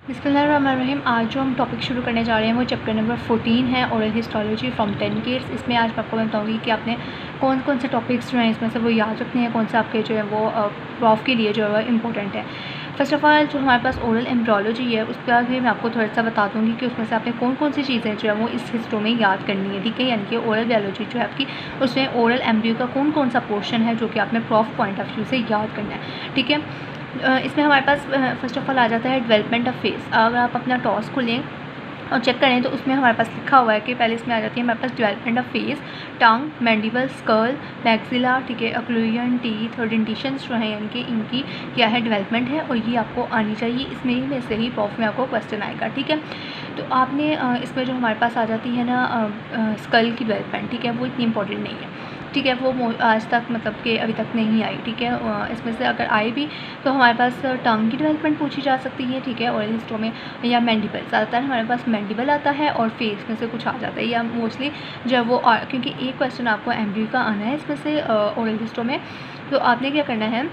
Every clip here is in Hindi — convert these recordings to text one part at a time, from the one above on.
बिस्मिल्लाहिर्रहमानिर्रहीम। आज जो हम टॉपिक शुरू करने जा रहे हैं वो चैप्टर नंबर 14 है, ओरल हिस्टोलॉजी फ्रॉम 10 किड्स। इसमें आज मैं आपको बताऊंगी कि आपने कौन कौन से टॉपिक्स जो हैं इसमें से वो याद रखने हैं, कौन से आपके जो है वो प्रॉफ के लिए जो है इम्पोर्टेंट है। फ़र्स्ट ऑफ़ ऑल जो हमारे पास ओरल एम्ब्रियोलॉजी है उसके आगे मैं आपको थोड़ा सा बता दूँगी कि उसमें से आपने कौन कौन सी चीज़ें जो है वो इस हिस्ट्री में याद करनी है, ठीक है। यानी कि ओरल बायोलॉजी जो है आपकी, उसमें ओरल एम्ब्रियो का कौन कौन सा पोर्शन है जो कि आपने प्रॉफ पॉइंट ऑफ व्यू से याद करना है, ठीक है। इसमें हमारे पास फ़र्स्ट ऑफ़ ऑल आ जाता है डेवलपमेंट ऑफ फेस। अगर आप अपना टॉस खोलें और चेक करें तो उसमें हमारे पास लिखा हुआ है कि पहले इसमें आ जाती है हमारे पास development of face, tongue, mandible, skull, maxilla, ठीक है, अक्लूजन, टीथ और डेंटिशंस जो हैं यानी कि इनकी क्या है डेवलपमेंट है और ये आपको आनी चाहिए। इसमें ही में से ही प्रॉफ में आपको क्वेश्चन आएगा, ठीक है। तो आपने इसमें जो हमारे पास आ जाती है ना स्कल की डेवलपमेंट, ठीक है, वो इतनी इंपॉर्टेंट नहीं है, ठीक है। वो आज तक मतलब कि अभी तक नहीं आई, ठीक है। इसमें से अगर आए भी तो हमारे पास टंग की डेवलपमेंट पूछी जा सकती है, ठीक है, ओरल हिस्ट्री में, या मैंडिबल। ज़्यादातर हमारे पास मैंडिबल आता है और फेस में से कुछ आ जाता है, या मोस्टली जब वो क्योंकि एक क्वेश्चन आपको एमब्रियो का आना है इसमें से ओरल हिस्ट्री में। तो आपने क्या करना है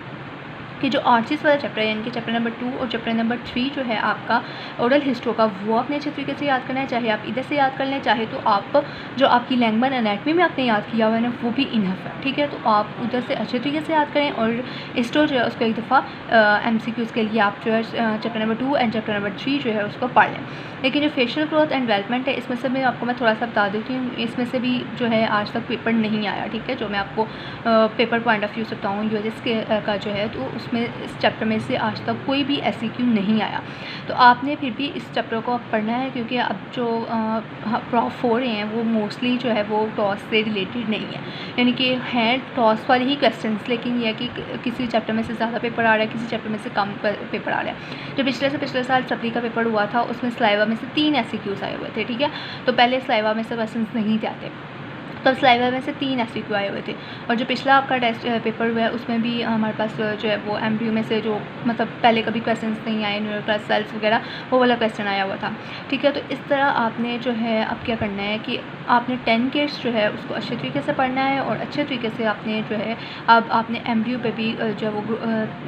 कि जो आर्चिस वाला चैप्टर है यानी कि चैप्टर नंबर 2 और चैप्टर नंबर 3 जो है आपका ओरल हिस्ट्री का, वो आपने अच्छे तरीके से याद करना है। चाहे आप इधर से याद कर लें, चाहे तो आप जो आपकी लैंग्वेज एनाटमी में आपने याद किया हुआ है ना वो भी इनफ है, ठीक है। तो आप उधर से अच्छे तरीके से याद करें और हिस्ट्री जो है उसको एक दफ़ा MCQs के लिए आप जो है chapter number 2 and chapter number 3 जो है उसको पढ़ लें। लेकिन जो फेशियल ग्रोथ एंड डेवलपमेंट है इसमें से मैं थोड़ा सा बता देती हूँ, इसमें से भी जो है आज तक पेपर नहीं आया, ठीक है। जो मैं आपको पेपर पॉइंट ऑफ व्यू से बताऊँ यूएस के का जो है, तो उसमें इस चैप्टर में से आज तक कोई भी SEQ नहीं आया। तो आपने फिर भी इस चैप्टर को अब पढ़ना है क्योंकि अब जो प्रॉफ हो रहे हैं वो मोस्टली जो है वो टॉस से रिलेटेड नहीं है, यानी कि हैं टॉस वाले ही क्वेश्चंस, लेकिन यह कि किसी चैप्टर में से ज़्यादा पेपर आ रहा है, किसी चैप्टर में से कम पेपर आ रहा है। जो पिछले साल सप्ली का पेपर हुआ था उसमें स्लाइवा में से 3 SEQs आए हुए थे, ठीक है। तो पहले स्लाइवा में से क्वेश्चन नहीं थे आते, तब स्लाइवा में से 3 SEQ आए हुए थे। और जो पिछला आपका टेस्ट पेपर हुआ है उसमें भी हमारे पास जो है वो एमब्रियो में से जो मतलब पहले कभी क्वेश्चंस नहीं आए, न्यूरल क्लास सेल्स वगैरह, वो वाला क्वेश्चन आया हुआ था, ठीक है। तो इस तरह आपने जो है अब क्या करना है कि आपने 10 केस जो है उसको अच्छे तरीके से पढ़ना है और अच्छे तरीके से आपने जो है अब आपने एमब्रियो पे भी जो है वो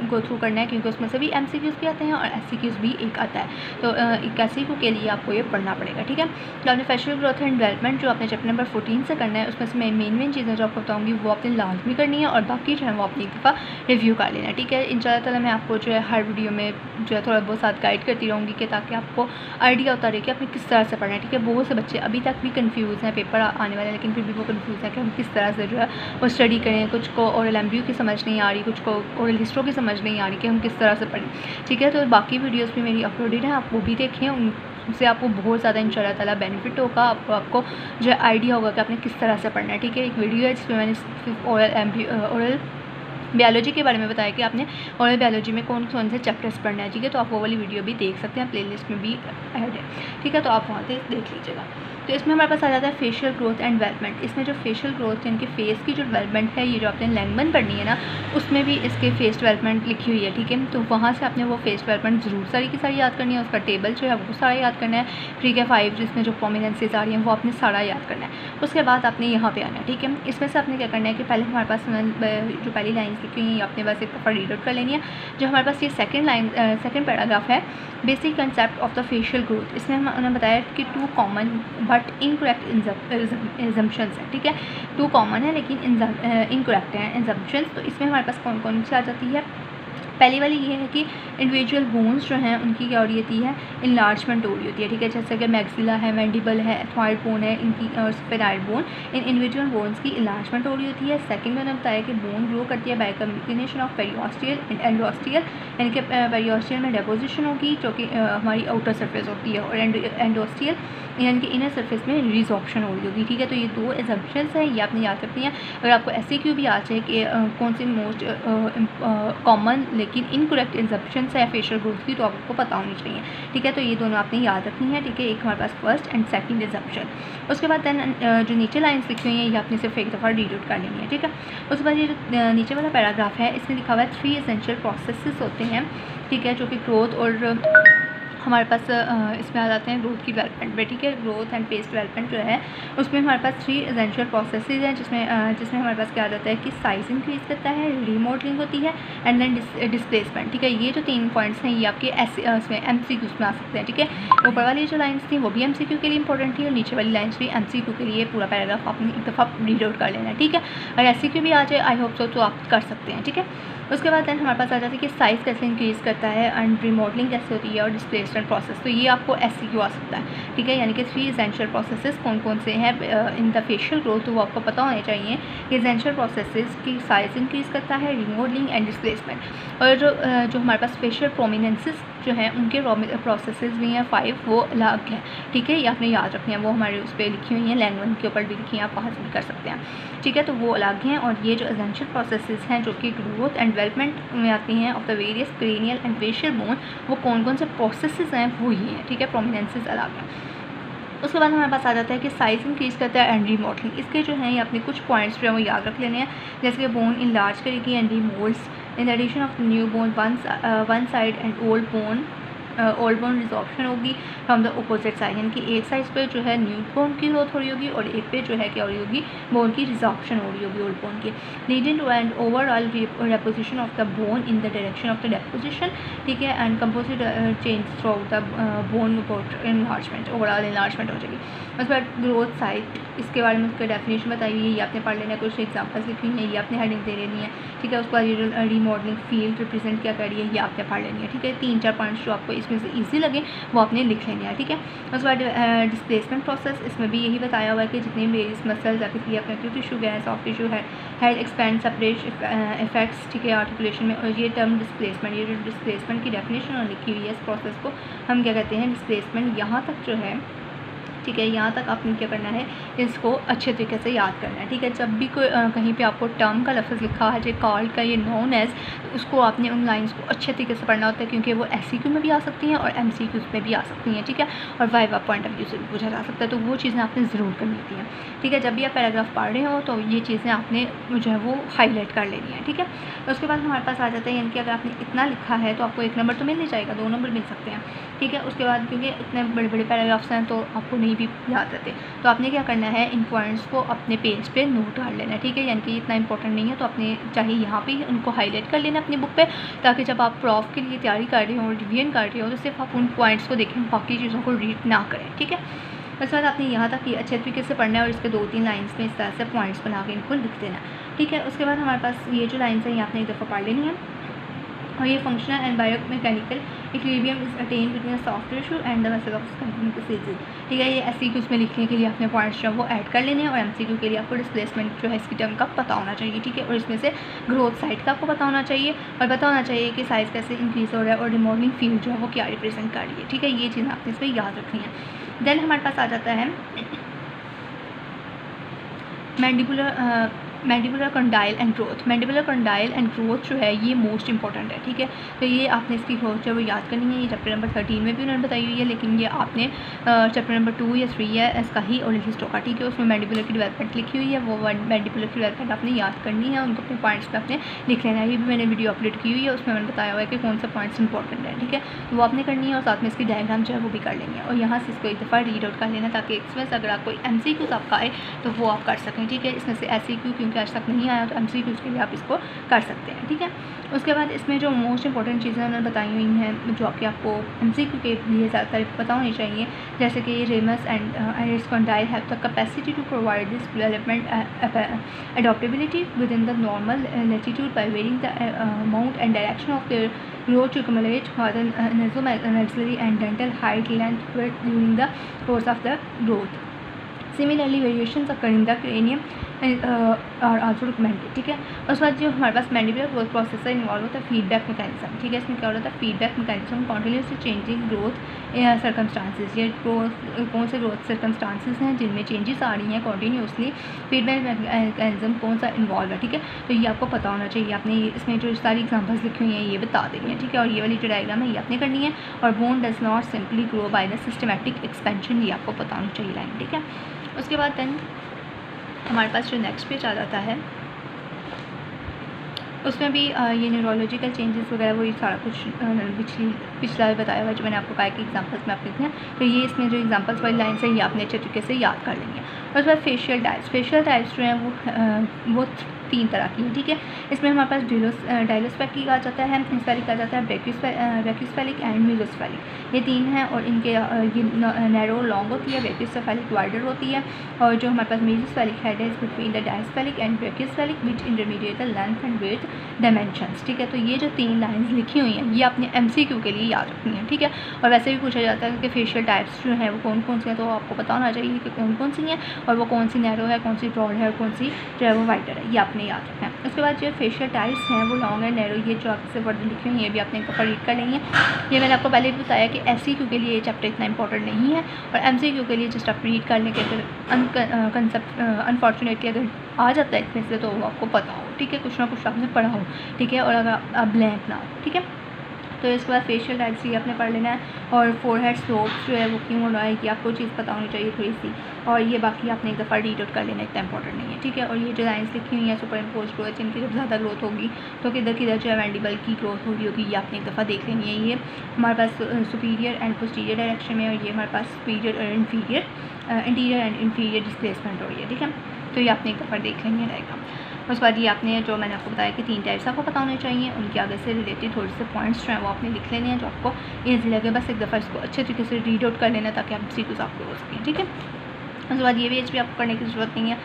गो थ्रू करना है, क्योंकि उसमें से भी MCQs भी आते हैं और SEQs भी एक आता है। तो एक SEQ के लिए आपको ये पढ़ना पड़ेगा, ठीक है। तो आपने फेशियल ग्रोथ एंड डेवलपमेंट जो आपने चैप्टर नंबर 14 से करना है उसमें से मैं मेन चीज़ें जो आपको बताऊँगी वो आपने लाजमी करनी है और बाकी जो है वो अपनी एक दफ़ा रिव्यू कर लेना है, ठीक है। इंशाल्लाह ताला मैं आपको जो है हर वीडियो में जो है थोड़ा बहुत साथ गाइड करती रहूँगी कि ताकि आपको आइडिया होता रहे कि आपने किस तरह से पढ़ना है, ठीक है। बहुत से बच्चे अभी तक भी कन्फ्यूज़ हैं, पेपर आने वाले लेकिन फिर भी वो कन्फ्यूज़ हैं कि हम किस तरह से जो है वो स्टडी करें। कुछ को ओरल एमब्रियो की समझ नहीं आ रही, कुछ को ओरल हिस्ट्री की समझ नहीं आ रही कि हम किस तरह से पढ़ें, ठीक है। तो बाकी वीडियोज़ भी मेरी अपलोडेड हैं, आप वो भी देखें, उससे आपको बहुत ज़्यादा इंशाल्लाह ताला बेनिफिट होगा। आपको जो है आइडिया होगा कि आपने किस तरह से पढ़ना है, ठीक है। एक वीडियो है जिसमें मैंने सिर्फ ओरल बायोलॉजी के बारे में बताया कि आपने ओरल बायोलॉजी में कौन कौन से चैप्टर्स पढ़ना है, ठीक है। तो आप वो वाली वीडियो भी देख सकते हैं, प्लेलिस्ट में भी ऐड है, ठीक है। तो आप वहाँ से देख लीजिएगा। तो इसमें हमारे पास आ जाता है फेशियल ग्रोथ एंड डेवलपमेंट। इसमें जो फेशियल ग्रोथ यानी कि फेस की जो डेवलपमेंट है, ये जो आपने लैंग्वेज पढ़नी है ना उसमें भी इसके फेस डेवलपमेंट लिखी हुई है, ठीक है। तो वहाँ से आपने वो फेस डेवलपमेंट ज़रूर सारी की सारी याद करनी है, उसका टेबल जो है वो सारा याद करना है, ठीक है। 5 जिसमें जो प्रोमिनेंसेस आ रही हैं वो आपने सारा याद करना है। उसके बाद आपने यहाँ पे आना है, ठीक है। इसमें से आपने क्या करना है कि पहले हमारे पास जो पहली लाइन्स लिखी हुई हैं आपने बस एक दफ़ा रीड आउट कर लेनी है। जो हमारे पास ये सेकेंड पैराग्राफ है, basic concept of the facial growth. इसमें उन्होंने बताया कि 2 कॉमन बट इनकरेक्ट एजम्पशंस है, ठीक है। 2 कॉमन है लेकिन इनकरेक्ट हैं एजम्पशंस। तो इसमें हमारे पास कौन कौन सी आ जाती है। पहली वाली ये है कि इंडिविजुअल बोन्स जो हैं उनकी क्या हो रही होती है, इनलार्जमेंट हो रही होती है, ठीक है। जैसे कि मैक्सिला है, मैंडिबल है, एथमॉइड बोन है, इनकी और स्फेराइड बोन, इन इंडिविजुअल बोन्स की इनलार्जमेंट हो रही होती है। सेकंड मैंने बताया कि बोन ग्रो करती है by combination of periosteal and endosteal, यानी कि पेरियोस्टियल में डेपोजिशन होगी जो कि हमारी आउटर सरफेस होती है, और एंडोस्टियल यानी कि इनर सरफेस में रिजॉर्प्शन हो रही होगी, ठीक है। तो ये 2 एजम्पशंस हैं, ये आपने याद रखनी है। अगर आपको SEQ भी आ जाए कि कौन सी मोस्ट कॉमन लेकिन इनकरेक्ट एजम्पशंस है फेशियल ग्रोथ की, तो आपको पता होनी चाहिए, ठीक है। तो ये दोनों आपने याद रखनी है, ठीक है। एक हमारे पास फर्स्ट एंड सेकंड एजम्पशन। उसके बाद जो नीचे लाइन्स लिखी हुई हैं ये आपने सिर्फ एक दफ़ा रीड आउट कर लेनी है, ठीक है। उसके बाद ये जो नीचे वाला पैराग्राफ है इसमें लिखा हुआ है 3 एसेंशियल प्रोसेसेस होते हैं, ठीक है, जो कि ग्रोथ और हमारे पास इसमें आ जाते हैं ग्रोथ की डेवलपमेंट में, ठीक है। ग्रोथ एंड फेस डेवलपमेंट जो है उसमें हमारे पास 3 एसेंशियल प्रोसेसेस हैं, जिसमें हमारे पास क्या आ जाता है कि साइज इंक्रीज़ करता है, रीमॉडलिंग होती है एंड देन डिस्प्लेसमेंट, ठीक है। ये जो 3 पॉइंट्स हैं ये आपके उसमें MCQ में आ सकते हैं, ठीक है। ऊपर वाली जो लाइन्स थी वो भी MCQ के लिए इंपॉर्टेंट थी और नीचे वाली लाइन्स भी MCQ के लिए। पूरा पैराग्राफ आपने एक दफ़ा रीड आउट कर लेना है, ठीक है। और SCQ भी आ जाए आई होप सो तो आप कर सकते हैं, ठीक है। उसके बाद देन हमारे पास आ जाता है कि साइज़ कैसे इंक्रीज़ करता है एंड रिमॉडलिंग कैसे होती है और डिस्प्लेसमेंट प्रोसेस, तो ये आपको SCQ आ सकता है, ठीक है। यानी कि 3 एसेंशियल प्रोसेसेस कौन कौन से हैं इन द फेशियल ग्रोथ, तो वो आपको पता होने चाहिए कि एसेंशियल प्रोसेसेस की साइज़ इंक्रीज़ करता है, रिमॉडलिंग एंड डिस्प्लेसमेंट। और जो हमारे पास फेशियल प्रोमिनेंसेस जो हैं उनके प्रोसेसेस भी हैं 5, वो अलग हैं, ठीक है। ये आपने याद रखनी है, वो हमारे उस पर लिखी हुई हैं, लैंग 1 के ऊपर भी लिखी हैं, आप वहाँ से भी कर सकते हैं, ठीक है। तो वो अलग हैं। और ये जो एसेंशियल प्रोसेसेस हैं जो कि ग्रोथ एंड डेवलपमेंट में आती हैं of the various cranial and facial bone, वो कौन कौन से प्रोसेसेस हैं वो ये हैं, ठीक है। प्रोमिनेंसेस अलग हैं। उसके बाद हमारे पास आ जाता है कि साइज़ इंक्रीज़ करता है एंड रीमॉडलिंग। इसके जो हैं ये अपने कुछ पॉइंट्स जो है वो याद रख लेने हैं, जैसे कि बोन इनलार्ज करेगी and remolds in addition of new bone one side and old bone resorption होगी फ्रॉम द अपोजिट साइड, यानी कि एक साइड पे जो है न्यू बोन की ग्रोथ हो रही होगी और एक पे जो है क्या हो रही होगी, बोन की रिजॉर्प्शन हो रही होगी ओल्ड बोन की, leading to and overall reposition of the bone in the direction of the deposition, ठीक है। And composite change throughout the bone enlargement, overall enlargement हो जाएगी। उसके बाद ग्रोथ साइट, इसके बारे में उसका डेफिनेशन बताई हुई है, ये आपने पढ़ लेना है, कुछ एग्जाम्पल्स लिखी हुई हैं, ये आपने हेडिंग दे लेनी है, ठीक है। उसके बाद रीमॉडलिंग फील्ड रिप्रेजेंट क्या कर रही है ये आपने पढ़ लेनी है, ठीक है। 3-4 पॉइंट्स जो आपको इसमें से ईजी लगे वो आपने लिख लेने हैं, ठीक है। उसके बाद डिस्प्लेसमेंट प्रोसेस, इसमें भी यही बताया हुआ है कि जितने भी मसल्स आपके अपने टिश्यू है, सॉफ्ट टिश्यू है, हेड एक्सपैंड सेपरेट इफेक्ट्स, ठीक है, आर्टिकुलेशन में। और ये टर्म डिस्प्लेसमेंट, ये जो डिस्प्लेसमेंट की डेफिनेशन लिखी हुई है इस प्रोसेस को हम क्या कहते हैं, डिस्प्लेसमेंट। यहाँ तक जो है, ठीक है, यहाँ तक आपने क्या करना है, इसको अच्छे तरीके से याद करना है, ठीक है। जब भी कोई कहीं पे आपको टर्म का लफ्ज़ लिखा है, जो कॉल्ड का ये नोन एज, उसको आपने उन लाइंस को अच्छे तरीके से पढ़ना होता है, क्योंकि वो SCQ में भी आ सकती हैं और MCQ में भी आ सकती हैं, ठीक है। और वाइवा पॉइंट ऑफ व्यू से भी पूछा जा सकता है, तो वो चीज़ें आपने ज़रूर करनी होती हैं, ठीक है। जब भी आप पैराग्राफ पढ़ रहे हो तो ये चीज़ें आपने जो है वो हाईलाइट कर लेनी है, ठीक है। उसके बाद हमारे पास आ जाता है, यानी कि अगर आपने इतना लिखा है तो आपको 1 नंबर तो मिल नहीं जाएगा, 2 नंबर मिल सकते हैं, ठीक है। उसके बाद क्योंकि इतने बड़े बड़े पैराग्राफ्स हैं तो आपको नहीं भी याद रहते, तो आपने क्या करना है, इन पॉइंट्स को अपने पेज पे नोट कर लेना है, ठीक है। यानी कि इतना इंपॉर्टेंट नहीं है तो आपने चाहे यहाँ पे उनको हाईलाइट कर लेना अपनी बुक पे, ताकि जब आप प्रॉफ के लिए तैयारी कर रहे हो, रिवीजन कर रहे हो, तो सिर्फ आप उन पॉइंट्स को देखें, बाकी चीज़ों को रीड ना करें, ठीक है। उसके बाद आपने यहाँ तक ये अच्छे तरीके से पढ़ना है और इसके 2-3 लाइन्स में इस तरह से पॉइंट्स बना के इनको लिख देना, ठीक है। उसके बाद हमारे पास ये जो लाइन्स हैं ये आपने एक दफ़ा पढ़ लेनी है। और ये functional and biomechanical equilibrium is attain between soft tissue and the muscle of continuous, ठीक है। ये SCQ में लिखने के लिए आपने पॉइंट्स जो वो ऐड कर लेने हैं, और MCQ के लिए आपको डिस्प्लेसमेंट जो है इसकी टर्म का पता होना चाहिए, ठीक है। और इसमें से ग्रोथ साइड का आपको पता होना चाहिए और पता होना चाहिए कि साइज़ कैसे इंक्रीज़ हो रहा है और रिमॉडलिंग फील्ड जो है वो क्या रिप्रेजेंट कर रही है, ठीक है। ये चीज़ें आपने इसमें याद रखनी है। देन हमारे पास आ जाता है mandibular condyle and growth. Mandibular condyle and growth जो है ये मोस्ट इंपॉर्टेंट है, ठीक है। तो ये आपने इसकी ग्रोथ जो है वो याद करनी है। ये चैप्टर नंबर 13 में भी उन्होंने बताई हुई है, लेकिन ये आपने चैप्टर नंबर 2 या 3 है इसका ही और हिस्ट होगा, ठीक है। उसमें मैंडिबुलर की डेवलपमेंट लिखी हुई है, वो मैंडिबुलर की डेवलपमेंट आपने याद करनी है, उनको अपने पॉइंट्स पर आपने लिख लेना है। ये भी मैंने वीडियो अपलोड की हुई है, उसमें मैंने बताया हुआ है कि कौन सा पॉइंट्स इंपॉर्टेंट है, ठीक है। तो वो आपने करनी है और साथ में इसकी डायग्राम जो है वो भी कर लेंगे और यहाँ से इसको एक दफ़ा रीड आउट कर लेना, ताकि इसमें से अगर आपको MCQ आपका आए तो वो आप कर सकें, ठीक है। इसमें से SCQ क्योंकि आज तक नहीं आया तो MCQ के लिए आप इसको कर सकते हैं, ठीक है। उसके बाद इसमें जो मोस्ट इंपॉर्टेंट चीज़ें उन्होंने बताई हुई हैं जो कि आपको MCQ के लिए ज़्यादातर पता होनी चाहिए, जैसे कि ramus and its condyle have the capacity to provide this development adaptability within the normal latitude by varying the amount and direction of their growth to accumulate for the nasomaxillary and dental height, length, width during the course of the growth. Similarly, variations occur in the cranium और आल्सो डॉक्यूमेंटेड, ठीक है। उसके बाद जो हमारे पास मैंडिबुलर ग्रोथ प्रोसेस है इन्वॉल्व होता है फीडबैक मैकेनिज्म, ठीक है। इसमें क्या होता है, feedback mechanism continuously changing growth circumstances. ये कौन से ग्रोथ सर्कमस्टांसिस हैं जिनमें चेंजेस आ रही हैं कॉन्टीन्यूसली, फीडबैक मैकेनिज्म कौन सा इन्वॉल्व है, ठीक है। तो ये आपको पता होना चाहिए। आपने इसमें जो सारी एग्जाम्पल्स लिखी हुई हैं ये बता देनी है, ठीक है। और ये वाली जो डायग्राम है ये आपने करनी है। और bone does not simply grow by the systematic expansion, ये आपको पता होनी चाहिए लाइन, ठीक है। उसके बाद दैन हमारे पास जो नेक्स्ट पेज आ जाता है उसमें भी ये न्यूरोलॉजिकल चेंजेस वगैरह वही सारा कुछ पिछला बताया हुआ जो मैंने आपको कहा कि एग्जांपल्स में आप लिखते हैं। तो ये इसमें जो एग्जांपल्स वाली लाइन है ये आपने अच्छे तरीके से याद कर लेंगे। और उसके बाद फेशियल टाइप्स जो हैं वो 3 तरह की है, ठीक है। इसमें हमारे पास डायलोस्फेरिक आ जाता है, हिस्फेरिक आ जाता है, ब्रैकियोस्फेरिक एंड मीजोस्फेरिक, ये 3 हैं। और इनके ये नैरो लॉन्ग होती है, ब्रैकियोस्फेरिक वाइडर होती है। और जो हमारे पास मीजोस्फेरिक हेड है is between the dolichocephalic and brachycephalic which intermediate the length and width dimensions, ठीक है। तो ये जो 3 लाइन्स लिखी हुई हैं ये आपने MCQ के लिए याद रखनी है, ठीक है। और वैसे भी पूछा जाता है कि फेशियल टाइप्स जो हैं वो कौन कौन सी हैं, तो आपको पता होना चाहिए कि कौन कौन सी हैं और वो कौन सी नैरो है, कौन सी ब्रॉड है और कौन सी जो है वो वाइडर है, ये आपने याद रखना है। उसके बाद जो फेशियल टाइप्स हैं वो लॉन्ग एंड नैरो, ये जो आपसे वर्ड लिखे हुए हैं ये भी आपने एक दफ़ा रीड कर लेंगे। ये मैंने आपको पहले भी बताया कि SCQ के लिए ये चैप्टर इतना इंपॉर्टेंट नहीं है और MCQ के लिए जस्ट आप रीड कर लेंगे। अगर कंसेप्ट अनफॉर्चुनेटली अगर आ जाता है इसमें से तो वो आपको पता हो, ठीक है, कुछ ना कुछ आपने पढ़ा हो, ठीक है, और अगर आप ब्लैंक ना हो, ठीक है। तो इसके बाद फेशियल टाइप्स ये आपने पढ़ लेना है। और फोरहेड स्लोप्स जो है वो क्यों हो रहा है कि आपको चीज़ पता होनी चाहिए थोड़ी सी, और ये बाकी आपने एक दफ़ा रीड आउट कर लेना, इतना इंपॉर्टेंट नहीं है, ठीक है। और ये जो लाइन्स लिखी हुई हैं सुपर इम्पोज ग्रोथ, इनकी जब ज़्यादा ग्रोथ होगी तो किधर किधर जो है मैंडिबल की ग्रोथ हो रही होगी ये आपने एक दफ़ा देख लेनी है। ये हमारे पास सुपीरियर एंड पोस्टीरियर डायरेक्शन में, और ये हमारे पास सुपीरियर और इंटीरियर एंड इंफीरियर डिस्प्लेसमेंट हो रही है, ठीक है। तो ये आपने एक दफ़ा देख लेंगे रहेगा। उसके बाद ये आपने जो मैंने आपको बताया कि 3 टाइप्स आपको पता होने चाहिए, उनके आगे से रिलेटेड थोड़े से पॉइंट्स जो हैं वो आपने लिख लेने हैं जो आपको ईजी लगे। बस एक दफ़ा इसको अच्छे तरीके से रीड आउट कर लेना ताकि आप MCQs आपको हो सकें, ठीक है। उसके बाद ये भी आपको करने की ज़रूरत नहीं है।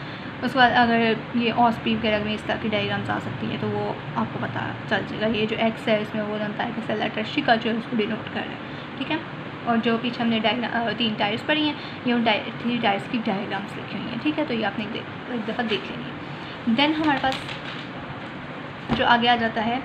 उसके बाद अगर ये ऑस्पी वगैरह में इस तरह की डायग्राम्स आ सकती हैं तो वो आपको पता चल जाएगा। ये जो X है इसमें वो बनता है कि सेल टर्शी का जो है उसको डिनोट कर रहे हैं, ठीक है। और जो पीछे हमने 3 टायर्स पढ़ी हैं ये उन 3 टायर्स की डायग्राम्स लिखी हुई हैं, ठीक है। तो ये आपने एक दफ़ा देख लेनी है। देन हमारे पास जो आगे आ जाता है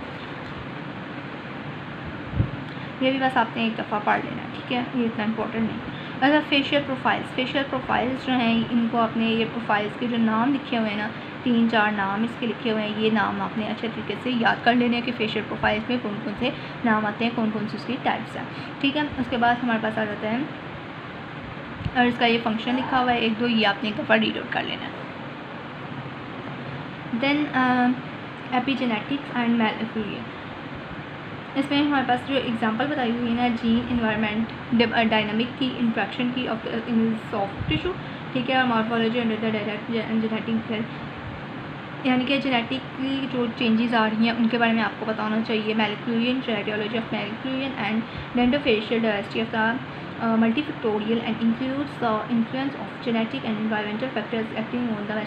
ये भी बस आपने एक दफ़ा पढ़ लेना है, ठीक है, ये इतना इंपॉर्टेंट नहीं। अगर फेशियल प्रोफाइल्स जो हैं इनको आपने ये प्रोफाइल्स के जो नाम लिखे हुए हैं ना 3-4 नाम इसके लिखे हुए हैं, ये नाम आपने अच्छे तरीके से याद कर लेने हैं कि फेशियल प्रोफाइल्स में कौन कौन से नाम आते हैं, कौन कौन सी उसकी टाइप्स हैं, ठीक है। उसके बाद हमारे पास आ जाता है और इसका ये फंक्शन लिखा हुआ है 1-2, ये आपने एक दफ़ा रीड आउट कर लेना है। देन एपिजेनेटिक्स एंड मैलेक्यूलिया, इसमें हमारे पास जो एग्जांपल बताई हुई है ना जीन इन्वायरमेंट डायनामिक की इंट्रैक्शन की ऑफ इन सॉफ्ट टिश्यू, ठीक है। और morphology under the direct genetic, यानी कि जेनेटिकली जो चेंजेस आ रही हैं उनके बारे में आपको पता होना चाहिए। Malocclusion, radiology of malocclusion and dentofacial diversity of the multifactorial and includes the influence of genetic and environmental factors acting on the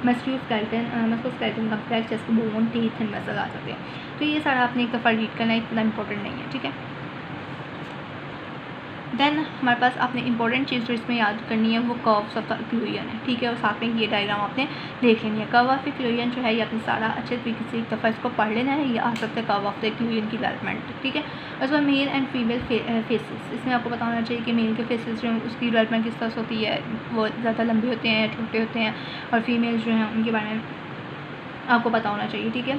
musculoskeleton complex जैसे बोन, टीथ एंड मसल आ जाते हैं। तो ये सारा आपने एक दफ़ा रीड करना है, इतना इंपॉर्टेंट नहीं है, ठीक है। देन हमारे पास आपने इंपॉर्टेंट चीज़ जो इसमें याद करनी है वो कर्व्स ऑफ द इक्लूजन है, ठीक है। और साथ में ये डायग्राम आपने देख लेनी है। कर्व ऑफ इक्लूजन जो है ये आपने सारा अच्छे तरीके से एक दफ़ा इसको पढ़ लेना है। ये आ सकता है कर्व ऑफ द इक्लूजन की डेवलपमेंट, ठीक है। उसके बाद मेल एंड फीमेल फेसेस, इसमें आपको पता होना चाहिए कि मेल के फेसेस जो हैं उसकी डेवलपमेंट किस तरह से होती है, वो ज़्यादा लंबे होते हैं या छोटे होते हैं, और फीमेल जो हैं उनके बारे में आपको पता होना चाहिए, ठीक है।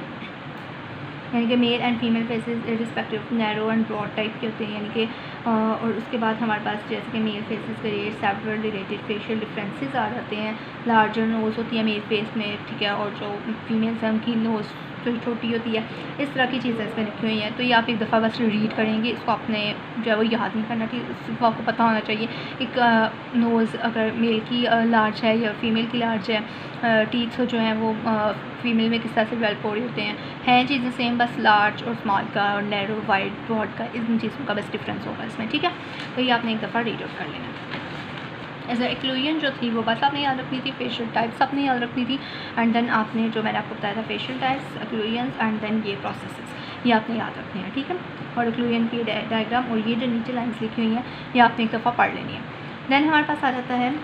यानी कि male and female faces respective narrow and broad type के होते हैं, यानी कि और उसके बाद हमारे पास जैसे कि मेल फेसेस के सेवरल रिलेटेड फेशियल डिफरेंसेस आ जाते हैं। लार्जर नोज़ होती है मेल फेस में, ठीक है, और जो फीमेल्स हैं उनकी नोज़ जो छोटी होती है, इस तरह की चीज़ें इसमें लिखी हुई हैं। तो ये आप एक दफ़ा बस रीड करेंगे, इसको आपने जो है वो याद नहीं करना, ठीक, सिर्फ आपको पता होना चाहिए एक नोज़ अगर मेल की लार्ज है या फीमेल की लार्ज है, टीथ जो हैं वो फीमेल में किस तरह से डेवलप हो रहे होते हैं चीज़ें सेम, बस लार्ज और स्मॉल का और नैरो वाइड ब्रॉड का इन चीज़ों का बस डिफरेंस होगा इसमें, ठीक है। तो ये आपने एक दफ़ा रीड आउट कर लेना। ऐसे इक्लूजन जो थी वो बस आपने याद रखनी थी, फेशियल टाइप्स आपने याद रखनी थी, एंड देन आपने जो मैंने आपको बताया था फेशियल टाइप्स, इक्लूजन्स एंड देन ये प्रोसेसेस ये आपने याद रखने हैं, ठीक है। और इक्लूजन की डायग्राम और ये जो नीचे लाइन्स लिखी हुई हैं ये आपने एक दफ़ा पढ़ लेनी है। देन हमारे पास आ जाता है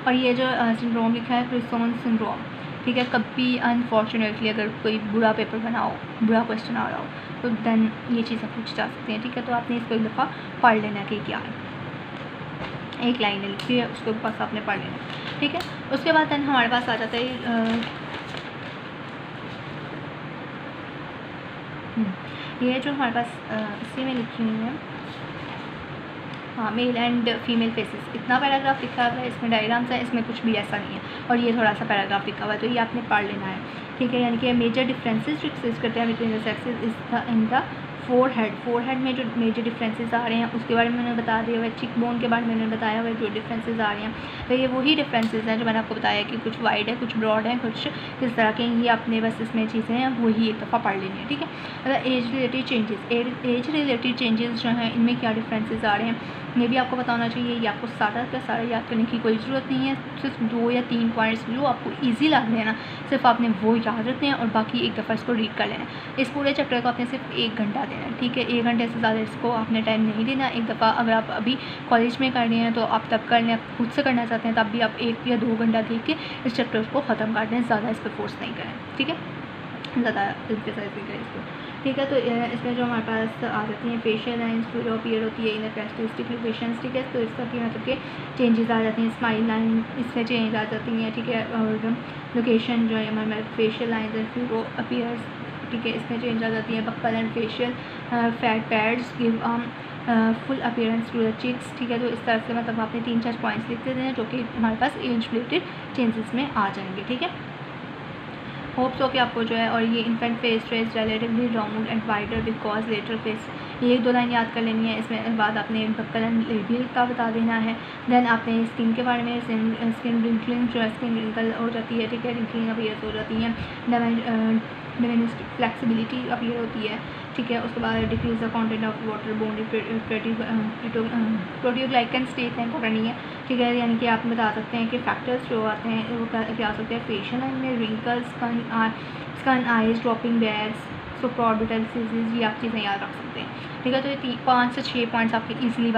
और ये जो सिंड्रोम लिखा है क्रिसोन सिंड्रोम, ठीक है। कभी अनफॉर्चुनेटली अगर कोई बुरा पेपर बनाओ, बुरा क्वेश्चन आ रहा हो तो देन ये चीज़ें पूछ जा सकती हैं, ठीक है। तो आपने इसको एक दफ़ा पढ़ लेना कि क्या है, एक लाइन लिखी है उसके पास आपने पढ़ लेना, ठीक है। उसके बाद देन हमारे पास आ जाता है ये जो हमारे पास इसी में लिखी हुई है हाँ, मेल एंड फीमेल फेसेस, इतना पैराग्राफ लिखा हुआ है, इसमें डायग्राम्स है, इसमें कुछ भी ऐसा नहीं है, और ये थोड़ा सा पैराग्राफ लिखा हुआ है, तो ये आपने पढ़ लेना है, ठीक है। यानी कि मेजर डिफरेंसेस जो एक्सिस्ट करते हैं between the sexes is in the forehead में जो मेजर डिफरेंसेस आ रहे हैं उसके बारे में मैंने बता दिया हुआ है। चिक बोन के बारे में मैंने बताया हुआ है जो डिफरेंसेस आ रहे हैं, तो ये वही डिफरेंसेस हैं जो मैंने आपको बताया कि कुछ वाइड है, कुछ ब्रॉड है, कुछ इस तरह के, ये अपने बस इसमें चीज़ें हैं वही एक दफ़ा पढ़ लेनी है, ठीक है। अगर एज रिलेटेड चेंजेस जो हैं इनमें क्या डिफरेंसेस आ रहे हैं ये भी आपको पता होना चाहिए। ये आपको सारा का सारा याद करने की कोई ज़रूरत नहीं है, सिर्फ 2 या 3 पॉइंट्स जो आपको ईजी लग रहे हैं ना, सिर्फ आपने वो याद रखने हैं और बाकी एक दफ़ा इसको रीड कर लेना है। इस पूरे चैप्टर को आपने सिर्फ 1 घंटा देना है, ठीक है। 1 घंटे से ज़्यादा इसको आपने टाइम नहीं देना। एक दफ़ा अगर आप अभी कॉलेज में कर रहे हैं तो आप तब कर लें, आप खुद से करना चाहते हैं तब भी आप 1 या 2 घंटा दे के इस चैप्टर को ख़त्म कर दें, ज़्यादा इस पर फोर्स नहीं करें, ठीक है, ज़्यादा एम्फेसाइज नहीं करें इसको, ठीक है। तो इसमें जो हमारे पास आ जाती हैं फेशियल लाइन्स, फिर अपीयर होती है इनर कैरेक्टरिस्टिक लोकेशंस, ठीक है। तो इस तरह की मतलब के चेंजेस आ जाती हैं। स्माइल लाइन इसमें चेंज आ जाती हैं, ठीक है। और लोकेशन जो है हमारे फेशियल लाइन्स एंड फिर अपीयर्स, ठीक है, इसमें चेंज आ जाती है। Buccal and facial fat pads give full appearance to the cheeks, ठीक है। तो इस तरह से मतलब आपने 3-4 पॉइंट्स लिख देते हैं जो कि हमारे पास एज रिलेटेड चेंजेस में आ जाएंगे, ठीक है। होप्स हो कि आपको जो है, और ये infant face trace relatively round and wider because later face, ये 1-2 लाइन याद कर लेनी है। इसमें बाद आपने बक्कल एंड लेबियल का बता देना है। देन आपने स्किन के बारे में, स्किन रिंकलिंग जो है, स्किन रिंकल हो जाती है, ठीक है, रिंकलिंग अपीयर्स हो जाती हैं। डिमेनिस्ट फ्लेक्सिबिलिटी अपीयर होती है, ठीक है। उसके बाद decrease the content of water body proteoglycan state important नहीं है, ठीक है। यानी कि आप बता सकते हैं कि फैक्टर्स जो आते हैं वो क्या आ सकते हैं फेशियल लाइन में, रिंकल्स, स्कन आइज, ड्रॉपिंग बैग्स, सो प्रॉबिटल सीजीज, ये आप चीज़ें याद रख सकते हैं, ठीक है। तो ये 5 से 6 पॉइंट्स आपके ईजिली